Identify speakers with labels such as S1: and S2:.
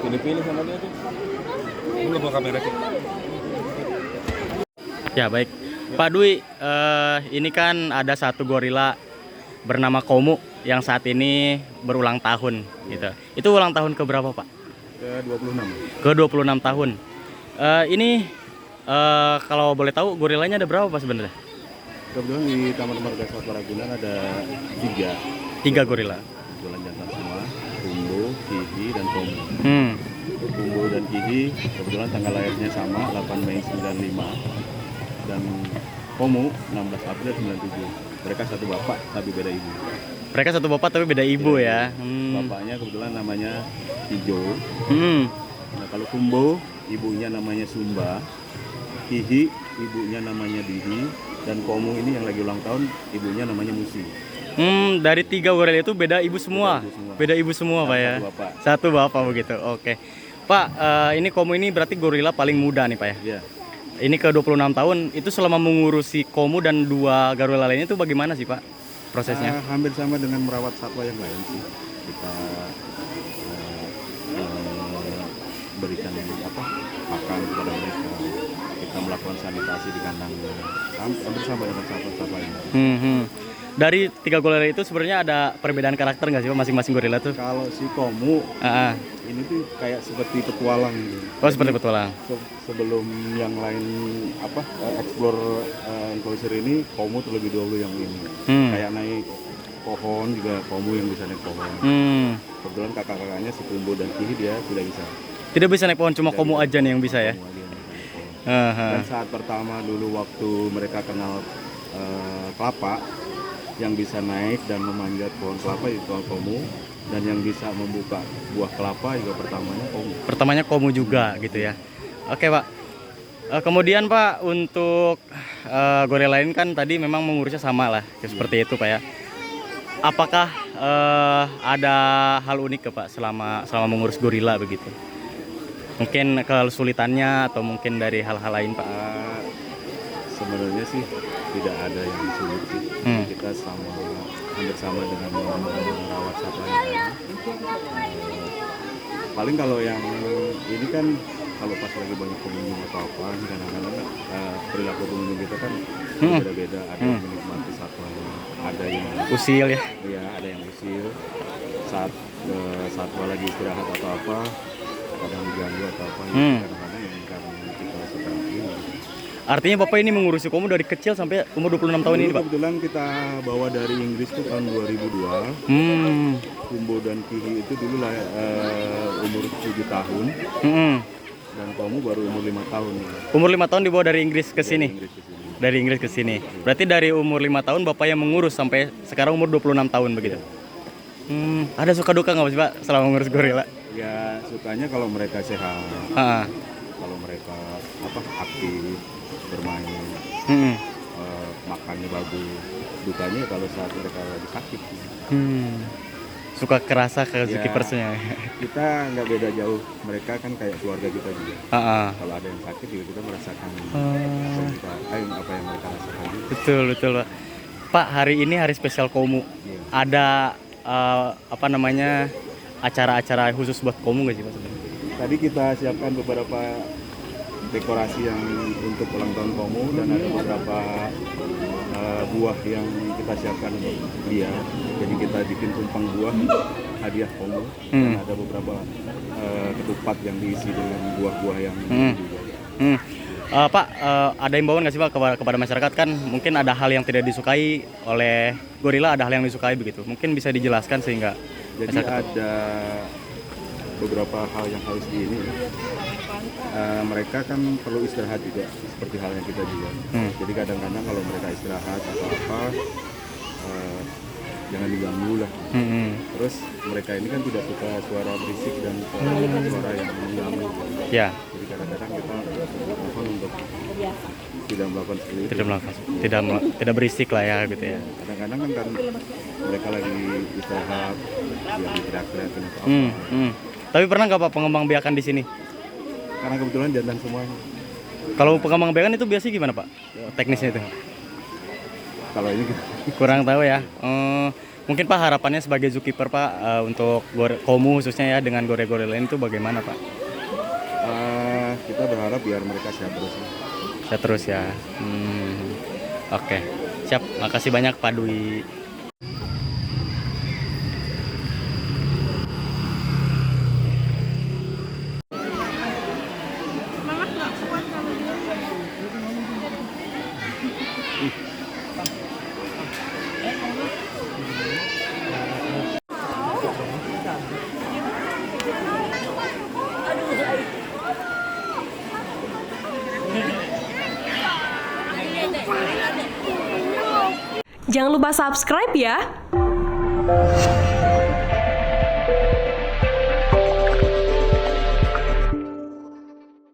S1: Pilih-pilih sama dia tuh. Lu bawa kamera sih.
S2: Ya baik, Pak Dwi, ini kan ada satu gorila bernama Komu yang saat ini berulang tahun, gitu. Itu ulang tahun ke berapa, Pak?
S1: Ke 26.
S2: Ke 26 tahun. Ini kalau boleh tahu gorilanya ada berapa, Pak, sebenarnya?
S1: Kebetulan di Taman Marga Satwa Ragunan ada 3.
S2: 3 gorila.
S1: Kebetulan jantan semua, Kumbo, Kihi, dan Komu. Kumbo dan Kihi kebetulan tanggal lahirnya sama, 8 Mei 95. Dan Komu 16 April 97. Mereka satu bapak tapi beda ibu.
S2: Mereka satu bapak tapi beda ibu ya.
S1: Bapaknya kebetulan namanya Ijo. Nah, kalau Kumbo ibunya namanya Sumba, Kihi ibunya namanya Dihi, dan Komu ini yang lagi ulang tahun ibunya namanya Musi.
S2: Dari 3 gorila itu beda ibu semua. Beda ibu semua, Pak ya. Satu bapak begitu. Oke. Pak, ini Komu ini berarti gorila paling muda nih, Pak ya.
S1: Iya.
S2: Ini ke 26 tahun, itu selama mengurusi Komu dan 2 gorila lainnya itu bagaimana sih, Pak, prosesnya?
S1: Hampir sama dengan merawat satwa yang lain sih. Kita berikan makan kepada mereka. Kita melakukan sanitasi di kandangnya. Hampir sama dengan satwa-satwa yang lain.
S2: Dari 3 gorila itu sebenarnya ada perbedaan karakter nggak sih, Pak, masing-masing gorila tuh?
S1: Kalau si Komu ini tuh kayak seperti petualang gitu.
S2: Oh, seperti petualang.
S1: Sebelum yang lain explore enclosure ini, Komu terlebih dahulu yang ini. Kayak naik pohon juga Komu yang bisa naik pohon. Kebetulan kakak-kakaknya si Kumbo dan Kihi dia tidak bisa.
S2: Tidak bisa naik pohon, cuma Komu aja nih yang bisa ya.
S1: Dan saat pertama dulu waktu mereka kenal kelapa, yang bisa naik dan memanjat pohon kelapa itu Komu, dan yang bisa membuka buah kelapa juga pertamanya Komu.
S2: Pertamanya Komu juga gitu ya. Oke, Pak. Kemudian, Pak, untuk gorila lain kan tadi memang mengurusnya sama lah, seperti itu, Pak ya. Apakah ada hal unik ke Pak selama mengurus gorila begitu? Mungkin kesulitannya atau mungkin dari hal-hal lain, Pak?
S1: Sebenarnya sih tidak ada yang sulit sih. Kita hampir sama dengan merawat satwa yang lain. Paling kalau yang ini kan kalau pas lagi banyak pengunjung atau apa, kadang-kadang perilaku pengunjung kita kan beda-beda. Ada yang menikmati satwa, ada yang
S2: usil ya?
S1: Iya, ada yang usil. Saat satwa lagi istirahat atau apa, kadang diganggu atau apa. Kadang-kadang yang karena kita suka ini.
S2: Artinya Bapak ini mengurusi Komu dari kecil sampai umur 26 tahun ini, Pak?
S1: Kebetulan kita bawa dari Inggris tuh tahun 2002. Kumbo dan Kihi itu dulu lah umur 7 tahun. Dan Komu baru umur 5 tahun.
S2: Umur 5 tahun dibawa dari Inggris ke sini? Dari Inggris ke sini. Berarti dari umur 5 tahun Bapak yang mengurus sampai sekarang umur 26 tahun begitu? Ada suka duka nggak sih, Pak, selama mengurus gorila?
S1: Ya, sukanya kalau mereka sehat. Kalau mereka aktif, bermain, makannya bagus. Dukanya kalau saat mereka lagi sakit.
S2: Suka kerasa ke keepersnya.
S1: Kita nggak beda jauh. Mereka kan kayak keluarga kita juga. Kalau ada yang sakit juga kita merasakan apa yang mereka rasakan.
S2: Betul, Pak. Pak, hari ini hari spesial Komu. Ada acara-acara khusus buat Komu nggak sih, Pak?
S1: Tadi kita siapkan beberapa dekorasi yang untuk ulang tahun Komu, dan ada beberapa buah yang kita siapkan untuk dia. Jadi kita bikin tumpang buah hadiah Komu, dan ada beberapa ketupat yang diisi dengan buah-buah yang juga.
S2: Pak, ada imbauan nggak sih, Pak, kepada masyarakat? Kan mungkin ada hal yang tidak disukai oleh gorila, ada hal yang disukai begitu. Mungkin bisa dijelaskan sehingga
S1: jadi ada beberapa hal yang harus mereka kan perlu istirahat juga seperti halnya kita juga. Jadi kadang-kadang kalau mereka istirahat atau apa, jangan diganggu lah. Terus mereka ini kan tidak suka suara berisik dan suara yang mengganggu. Jadi kadang-kadang kita mohon untuk tidak melakukan seperti itu.
S2: Tidak berisik lah ya gitu ya.
S1: Kadang-kadang kan mereka lagi istirahat, dia teriak-teriakin atau apa.
S2: Tapi pernah nggak, Pak, pengembang biakan di sini?
S1: karena kebetulan jantan semuanya.
S2: Kalau pengembangan itu biasanya gimana Pak? Teknisnya itu?
S1: Kalau ini
S2: Kurang tahu ya. Mungkin Pak harapannya sebagai zookeeper Pak untuk Komu khususnya ya dengan gore-gore lain itu bagaimana Pak?
S1: kita berharap biar mereka sehat terus.
S2: Sehat terus ya. Oke. Siap. Makasih banyak Pak Dwi.
S3: Jangan lupa subscribe ya.